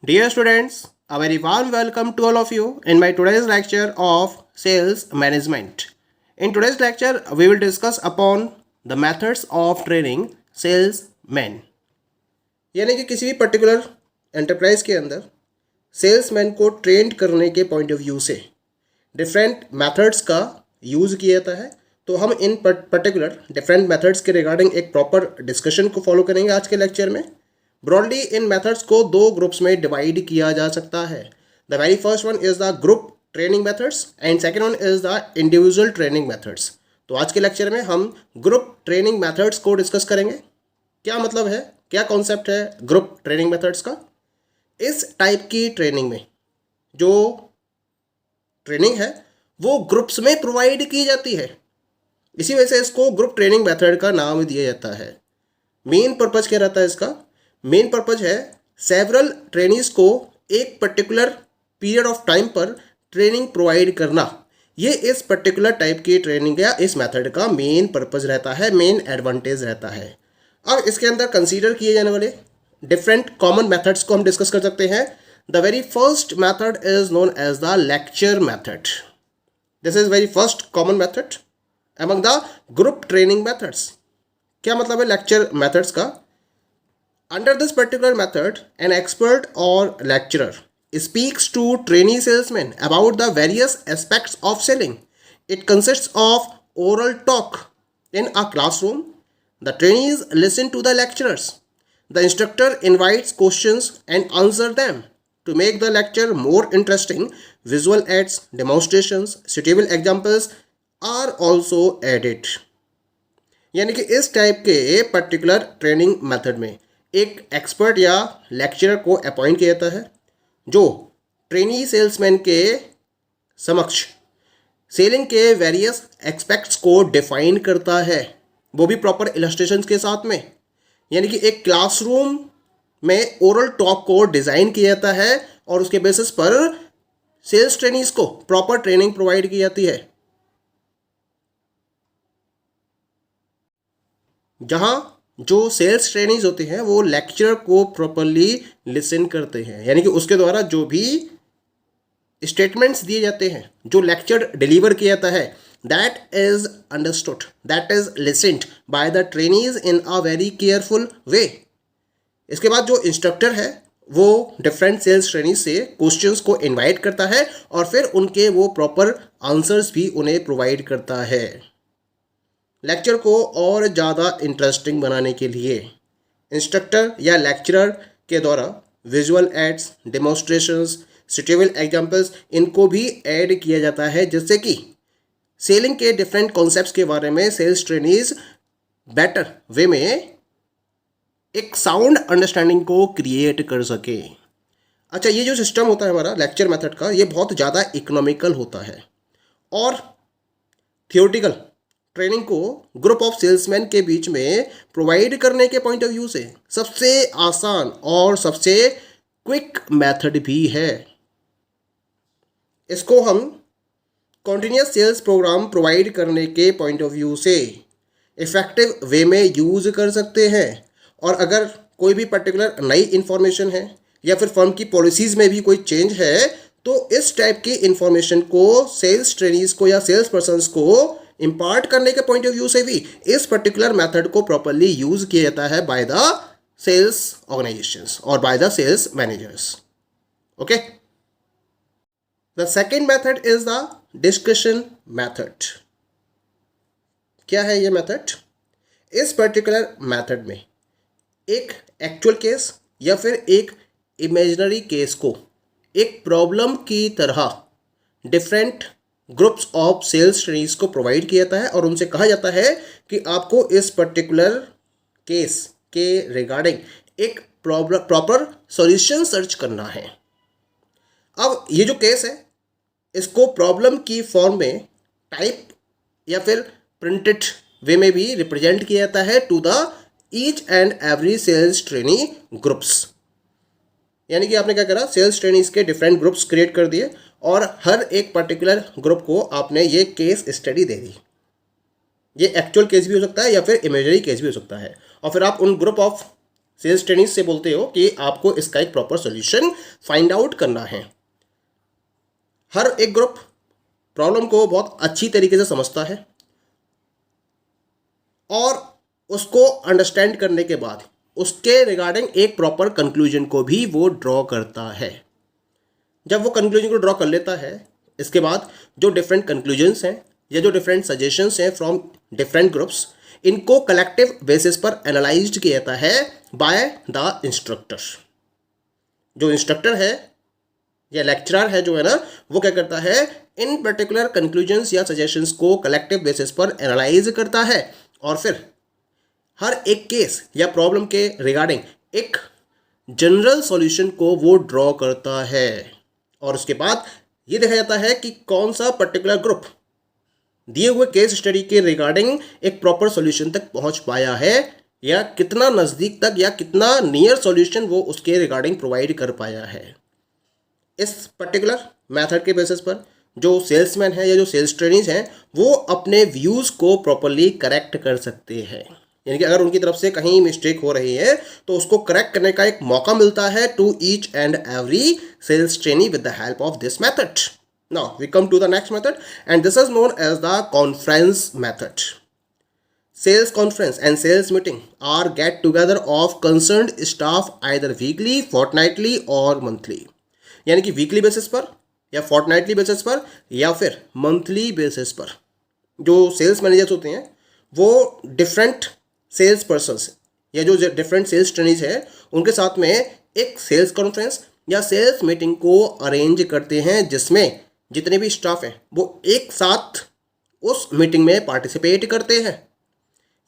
Dear students, a very warm welcome to all of you in my today's lecture of sales management. In today's lecture, we will discuss upon the methods of training salesmen. यानी कि किसी भी particular enterprise के अंदर salesman को trend करने के point of view से डिफरेंट मेथड्स का यूज़ किया जाता है। तो हम इन पर्टिकुलर डिफरेंट मेथड्स के रिगार्डिंग एक प्रॉपर डिस्कशन को फॉलो करेंगे आज के लेक्चर में। ब्रॉडली इन मेथड्स को दो ग्रुप्स में डिवाइड किया जा सकता है। The very first one is the group training methods and second one is the individual training methods. तो आज के लेक्चर में हम ग्रुप ट्रेनिंग मेथड्स को डिस्कस करेंगे। क्या मतलब है, क्या कॉन्सेप्ट है ग्रुप ट्रेनिंग मेथड्स का। इस टाइप की ट्रेनिंग में जो ट्रेनिंग है वो ग्रुप्स में प्रोवाइड की जाती है, इसी वजह से इसको ग्रुप ट्रेनिंग मेथड का नाम दिया जाता है। मेन पर्पज़ क्या रहता है इसका? मेन पर्पज़ है सेवरल ट्रेनीज को एक पर्टिकुलर पीरियड ऑफ टाइम पर ट्रेनिंग प्रोवाइड करना। ये इस पर्टिकुलर टाइप की ट्रेनिंग या इस मेथड का मेन पर्पज़ रहता है, मेन एडवांटेज रहता है। अब इसके अंदर कंसीडर किए जाने वाले डिफरेंट कॉमन मेथड्स को हम डिस्कस कर सकते हैं। The very first method is known as the lecture method. This is very first common method among the group training methods। क्या मतलब है लेक्चर मेथड्स का? Under this particular method, an expert or lecturer speaks to trainee salesmen about the various aspects of selling. It consists of oral talk in a classroom. The trainees listen to the lecturers. The instructor invites questions and answer them. To make the lecture more interesting, visual aids, demonstrations, suitable examples are also added। यानी कि इस type के particular training method में एक expert या lecturer को appoint किया जाता है जो ट्रेनी सेल्समैन के समक्ष सेलिंग के वेरियस एस्पेक्ट्स को डिफाइन करता है, वो भी प्रॉपर इलस्ट्रेशंस के साथ में। यानी कि एक क्लासरूम में ओरल टॉक को डिज़ाइन किया जाता है और उसके बेसिस पर सेल्स ट्रेनीज को प्रॉपर ट्रेनिंग प्रोवाइड की जाती है, जहाँ जो सेल्स ट्रेनीज होते हैं वो लेक्चर को प्रॉपरली लिसन करते हैं। यानी कि उसके द्वारा जो भी स्टेटमेंट्स दिए जाते हैं, जो लेक्चर डिलीवर किया जाता है, that is understood, that is listened by the trainees in a very careful way. इसके बाद जो इंस्ट्रक्टर है वो डिफरेंट सेल्स ट्रेनीज से क्वेश्चंस को इनवाइट करता है और फिर उनके वो प्रॉपर आंसर्स भी उन्हें प्रोवाइड करता है। लेक्चर को और ज़्यादा इंटरेस्टिंग बनाने के लिए इंस्ट्रक्टर या लेक्चरर के द्वारा visual aids, demonstrations, suitable examples इनको भी ऐड किया जाता है, जिससे कि सेलिंग के डिफरेंट कॉन्सेप्ट्स के बारे में सेल्स ट्रेनीज बेटर वे में एक साउंड अंडरस्टैंडिंग को क्रिएट कर सके। अच्छा, ये जो सिस्टम होता है हमारा लेक्चर मेथड का, ये बहुत ज़्यादा इकोनॉमिकल होता है और थियोरटिकल ट्रेनिंग को ग्रुप ऑफ सेल्समैन के बीच में प्रोवाइड करने के पॉइंट ऑफ व्यू से सबसे आसान और सबसे क्विक मेथड भी है। इसको हम कॉन्टिन्यूस सेल्स प्रोग्राम प्रोवाइड करने के पॉइंट ऑफ व्यू से इफ़ेक्टिव वे में यूज़ कर सकते हैं। और अगर कोई भी पर्टिकुलर नई इन्फॉर्मेशन है या फिर फर्म की पॉलिसीज़ में भी कोई चेंज है, तो इस टाइप की इन्फॉर्मेशन को सेल्स ट्रेनीज को या सेल्स पर्सनस को इम्पार्ट करने के पॉइंट ऑफ व्यू से भी इस पर्टिकुलर मेथड को प्रॉपरली यूज किया जाता है बाय द सेल्स ऑर्गेनाइजेशंस और by the sales managers. Okay, the second method is the discussion method. क्या है ये मेथड? इस पर्टिकुलर मेथड में एक एक्चुअल केस या फिर एक इमेजिनरी केस को एक प्रॉब्लम की तरह different groups of sales trainees को प्रोवाइड किया जाता है और उनसे कहा जाता है कि आपको इस पर्टिकुलर केस के रिगार्डिंग एक प्रॉपर सॉल्यूशन सर्च करना है। अब ये जो केस है इसको प्रॉब्लम की फॉर्म में टाइप या फिर प्रिंटेड वे में भी रिप्रेजेंट किया जाता है to the each and every sales trainee groups. यानी कि आपने क्या करा, सेल्स ट्रेनीज के डिफरेंट ग्रुप्स क्रिएट कर दिए और हर एक पर्टिकुलर ग्रुप को आपने ये केस स्टडी दे दी। ये एक्चुअल केस भी हो सकता है या फिर इमेजिनरी केस भी हो सकता है। और फिर आप उन ग्रुप ऑफ सेल्स ट्रेनिंग से बोलते हो कि आपको इसका एक प्रॉपर सोल्यूशन फाइंड आउट करना है। हर एक ग्रुप प्रॉब्लम को बहुत अच्छी तरीके से समझता है और उसको अंडरस्टैंड करने के बाद उसके रिगार्डिंग एक प्रॉपर कंक्लूजन को भी वो ड्रॉ करता है। जब वो कंक्लूजन को ड्रॉ कर लेता है, इसके बाद जो डिफरेंट कंक्लूजन्स हैं या जो डिफरेंट सजेशंस हैं फ्रॉम डिफरेंट ग्रुप्स, इनको कलेक्टिव बेसिस पर एनालाइज्ड किया जाता है बाय द इंस्ट्रक्टर। जो इंस्ट्रक्टर है या लेक्चरर है जो है ना, वो क्या करता है, इन पर्टिकुलर कंक्लूजन्स या सजेशंस को कलेक्टिव बेसिस पर एनालाइज करता है और फिर हर एक केस या प्रॉब्लम के रिगार्डिंग एक जनरल सॉल्यूशन को वो ड्रॉ करता है। और उसके बाद ये देखा जाता है कि कौन सा पर्टिकुलर ग्रुप दिए हुए केस स्टडी के रिगार्डिंग एक प्रॉपर सॉल्यूशन तक पहुंच पाया है या कितना नज़दीक तक या कितना नियर सॉल्यूशन वो उसके रिगार्डिंग प्रोवाइड कर पाया है। इस पर्टिकुलर मेथड के बेसिस पर जो सेल्समैन है या जो सेल्स ट्रेनिंग हैं वो अपने व्यूज़ को प्रॉपरली करेक्ट कर सकते हैं। यानी कि अगर उनकी तरफ से कहीं मिस्टेक हो रही है तो उसको करेक्ट करने का एक मौका मिलता है to each and every sales trainee with the help of this method. Now we come to the next method and this is known as the conference method. Sales conference and sales meeting are get together of concerned staff either weekly, fortnightly or monthly। यानी कि weekly basis पर या fortnightly basis पर या फिर monthly basis पर जो sales managers होते हैं वो डिफरेंट सेल्स पर्सन्स या जो डिफरेंट सेल्स ट्रेनिज है उनके साथ में एक सेल्स कॉन्फ्रेंस या सेल्स मीटिंग को अरेंज करते हैं, जिसमें जितने भी स्टाफ हैं वो एक साथ उस मीटिंग में पार्टिसिपेट करते हैं।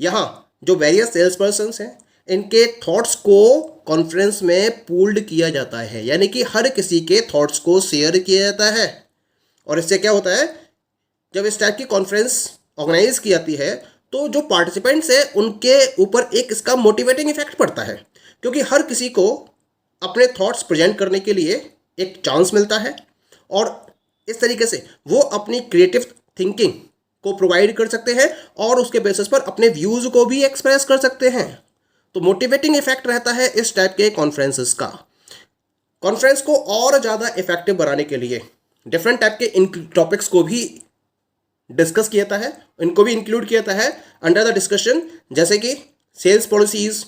यहाँ जो वेरियस सेल्स पर्सन्स हैं इनके थॉट्स को कॉन्फ्रेंस में पूल्ड किया जाता है, यानी कि हर किसी के थॉट्स को शेयर किया जाता है। और इससे क्या होता है, जब इस टाइप की कॉन्फ्रेंस ऑर्गेनाइज की जाती है तो जो पार्टिसिपेंट्स हैं उनके ऊपर एक इसका मोटिवेटिंग इफेक्ट पड़ता है, क्योंकि हर किसी को अपने थॉट्स प्रेजेंट करने के लिए एक चांस मिलता है और इस तरीके से वो अपनी क्रिएटिव थिंकिंग को प्रोवाइड कर सकते हैं और उसके बेसिस पर अपने व्यूज़ को भी एक्सप्रेस कर सकते हैं। तो मोटिवेटिंग इफेक्ट रहता है इस टाइप के कॉन्फ्रेंसेस का। कॉन्फ्रेंस को और ज़्यादा इफेक्टिव बनाने के लिए डिफरेंट टाइप के इन टॉपिक्स को भी डिस्कस किया जाता है, इनको भी इंक्लूड किया जाता है अंडर द डिस्कशन, जैसे कि सेल्स पॉलिसीज़,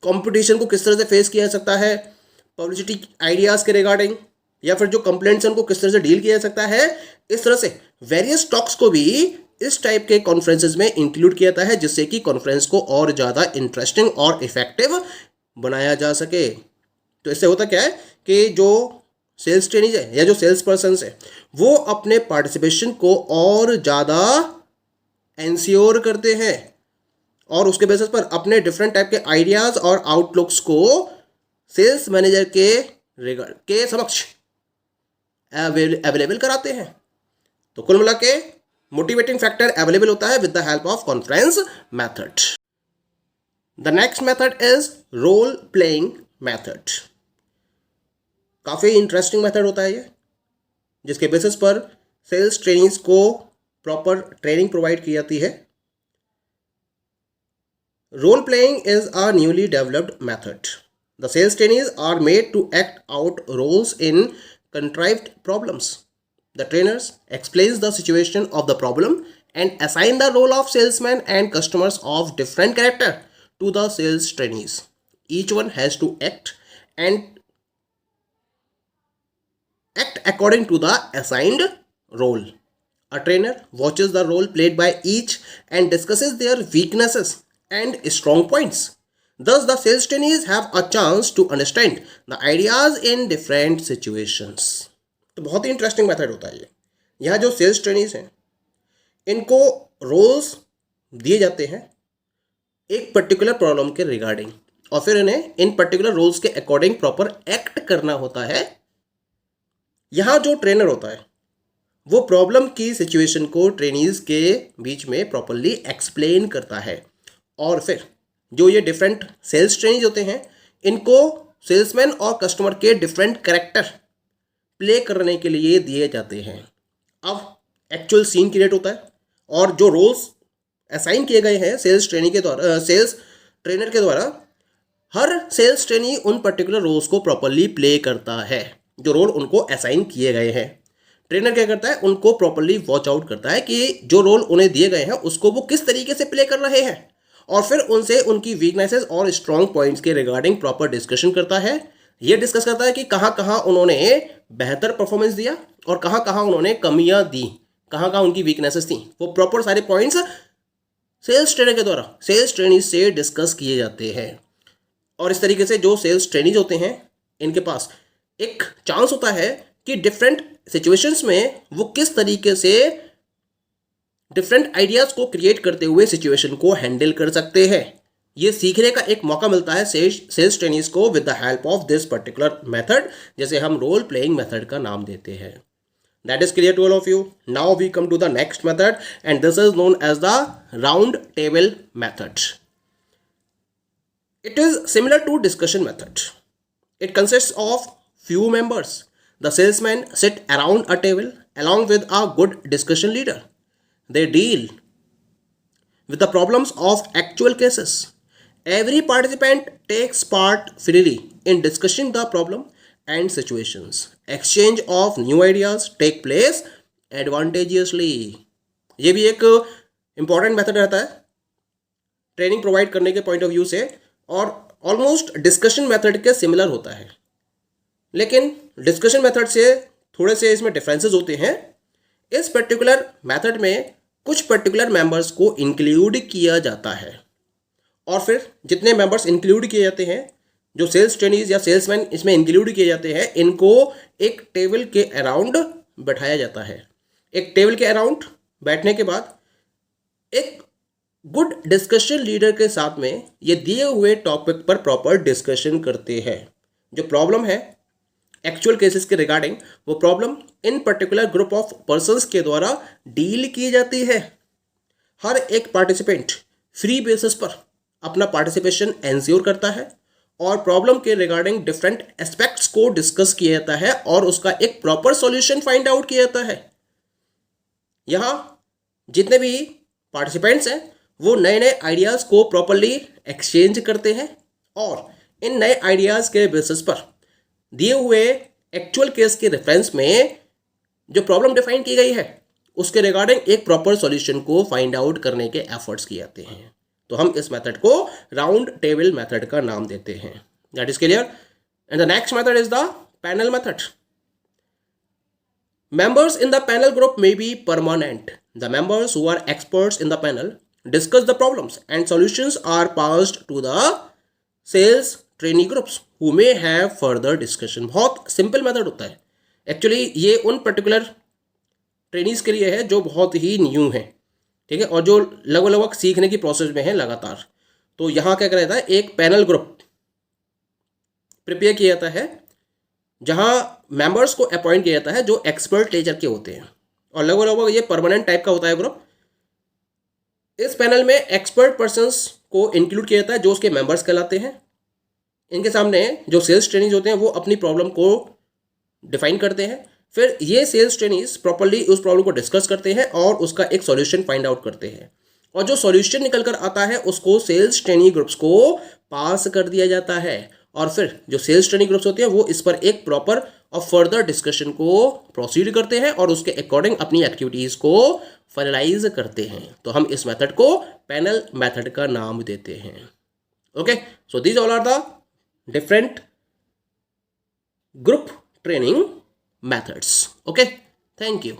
कंपटीशन को किस तरह से फेस किया जा सकता है, पब्लिसिटी आइडियाज़ के रिगार्डिंग, या फिर जो कंप्लेंट्स हैं उनको किस तरह से डील किया जा सकता है। इस तरह से वेरियस टॉक्स को भी इस टाइप के कॉन्फ्रेंसेस में इंक्लूड किया जाता है, जिससे कि कॉन्फ्रेंस को और ज़्यादा इंटरेस्टिंग और इफेक्टिव बनाया जा सके। तो इससे होता क्या है कि जो सेल्स ट्रेनिंग है या जो सेल्स पर्सन है वो अपने पार्टिसिपेशन को और ज़्यादा इंश्योर करते हैं और उसके बेसिस पर अपने डिफरेंट टाइप के आइडियाज़ और आउटलुक्स को सेल्स मैनेजर के समक्ष अवेलेबल कराते हैं। तो कुल मिला के मोटिवेटिंग फैक्टर अवेलेबल होता है with the help of conference method. The next method is role playing method. काफ़ी इंटरेस्टिंग मेथड होता है ये, जिसके बेसिस पर सेल्स ट्रेनिंग्स को प्रॉपर ट्रेनिंग प्रोवाइड की जाती है। Role playing is a newly developed method. The sales trainings are made to act out roles in contrived problems. The trainers explains the situation of the problem and assign the role of salesman and customers of different character to the sales trainees. Each one has to act according to the assigned role. A trainer watches the role played by each and discusses their weaknesses and strong points. Thus, the sales trainees have a chance to understand the ideas in different situations. तो बहुत ही interesting method होता है ये। यहाँ जो sales trainees हैं इनको roles दिए जाते हैं एक पर्टिकुलर प्रॉब्लम के रिगार्डिंग और फिर इन्हें इन पर्टिकुलर रोल्स के अकॉर्डिंग प्रॉपर एक्ट करना होता है। यहाँ जो ट्रेनर होता है वो प्रॉब्लम की सिचुएशन को ट्रेनीज के बीच में प्रॉपरली एक्सप्लेन करता है और फिर जो ये डिफरेंट सेल्स ट्रेनिंग होते हैं इनको सेल्समैन और कस्टमर के डिफरेंट कैरेक्टर प्ले करने के लिए दिए जाते हैं। अब एक्चुअल सीन क्रिएट होता है और जो रोल्स असाइन किए गए हैं सेल्स ट्रेनिंग के द्वारा, सेल्स ट्रेनर के द्वारा, हर सेल्स ट्रेनी उन पर्टिकुलर रोल्स को प्रॉपरली प्ले करता है, जो रोल उनको असाइन किए गए हैं। ट्रेनर क्या करता है, उनको प्रॉपरली वॉच आउट करता है कि जो रोल उन्हें दिए गए हैं उसको वो किस तरीके से प्ले कर रहे हैं, और फिर उनसे उनकी वीकनेसेस और स्ट्रॉन्ग पॉइंट्स के रिगार्डिंग प्रॉपर डिस्कशन करता है। ये डिस्कस करता है कि कहाँ कहाँ उन्होंने बेहतर परफॉर्मेंस दिया और कहाँ कहाँ उन्होंने कमियां दी, कहाँ कहाँ उनकी वीकनेसेस थी। वो प्रॉपर सारे पॉइंट्स सेल्स ट्रेनर के द्वारा सेल्स ट्रेनी से डिस्कस किए जाते हैं। और इस तरीके से जो सेल्स ट्रेनीज होते हैं, इनके पास एक चांस होता है कि डिफरेंट सिचुएशंस में वो किस तरीके से डिफरेंट आइडियाज को क्रिएट करते हुए सिचुएशन को हैंडल कर सकते हैं। ये सीखने का एक मौका मिलता है सेल्स ट्रेनीज को with the help of this particular method, जैसे हम रोल प्लेइंग मेथड का नाम देते हैं। That is clear to all of you. Now we come to the next method, and this is known as the round table method. It is similar to discussion method. It consists of few members. The salesmen sit around a table along with a good discussion leader. They deal with the problems of actual cases. Every participant takes part freely in discussing the problem and situations. Exchange of new ideas take place advantageously. ये भी एक important method रहता है training provide करने के point of view से, और almost discussion method के सिमिलर होता है, लेकिन डिस्कशन मेथड से थोड़े से इसमें डिफरेंसेस होते हैं। इस पर्टिकुलर मेथड में कुछ पर्टिकुलर मेंबर्स को इंक्लूड किया जाता है, और फिर जितने मेंबर्स इंक्लूड किए जाते हैं, जो सेल्स ट्रेनीज या सेल्समैन इसमें इंक्लूड किए जाते हैं, इनको एक टेबल के अराउंड बैठाया जाता है। एक टेबल के अराउंड बैठने के बाद एक गुड डिस्कशन लीडर के साथ में ये दिए हुए टॉपिक पर प्रॉपर डिस्कशन करते हैं। जो प्रॉब्लम है एक्चुअल केसेस के रिगार्डिंग, वो problem in particular group of persons के द्वारा डील की जाती है। हर एक पार्टिसिपेंट फ्री बेसिस पर अपना पार्टिसिपेशन एंश्योर करता है और प्रॉब्लम के रिगार्डिंग डिफरेंट एस्पेक्ट्स को डिस्कस किया जाता है और उसका एक प्रॉपर सॉल्यूशन फाइंड आउट किया जाता है। यहाँ जितने भी पार्टिसिपेंट्स हैं वो नए नए आइडियाज़ को प्रॉपरली एक्सचेंज करते हैं, और इन नए आइडियाज़ के बेसिस पर दिए हुए एक्चुअल केस के रेफरेंस में जो प्रॉब्लम डिफाइन की गई है उसके रिगार्डिंग एक प्रॉपर सॉल्यूशन को फाइंड आउट करने के एफर्ट्स किए जाते हैं। तो हम इस मेथड को राउंड टेबल मेथड का नाम देते हैं। That is clear. And the next method is the panel method. Members in the panel group may be permanent. The members who are experts in the panel discuss the problems and solutions are passed to the sales trainee groups who may have further discussion. बहुत simple method होता है actually. ये उन particular trainees के लिए है जो बहुत ही न्यू है, ठीक है, और जो लगभग सीखने की प्रोसेस में है लगातार। तो यहाँ क्या करा जाता है, एक पैनल ग्रुप प्रिपेयर किया जाता है जहाँ मेंबर्स को अपॉइंट किया जाता है जो एक्सपर्ट नेचर के होते हैं, और लगभग ये परमानेंट टाइप का होता है ग्रुप। इस पैनल में एक्सपर्ट पर्सन्स को इंक्लूड किया जाता है जो उसके मेंबर्स कहलाते हैं। इनके सामने जो सेल्स ट्रेनीज होते हैं वो अपनी प्रॉब्लम को डिफाइन करते हैं, फिर ये सेल्स ट्रेनीज प्रॉपरली उस प्रॉब्लम को डिस्कस करते हैं और उसका एक सॉल्यूशन फाइंड आउट करते हैं, और जो सॉल्यूशन निकल कर आता है उसको सेल्स ट्रेनी ग्रुप्स को पास कर दिया जाता है, और फिर जो सेल्स ट्रेनिंग ग्रुप्स होते हैं वो इस पर एक प्रॉपर और फर्दर डिस्कशन को प्रोसीड करते हैं और उसके अकॉर्डिंग अपनी एक्टिविटीज़ को फाइनलाइज करते हैं। तो हम इस मेथड को पैनल मेथड का नाम देते हैं। Okay, so these all are the different group training methods. Okay, thank you.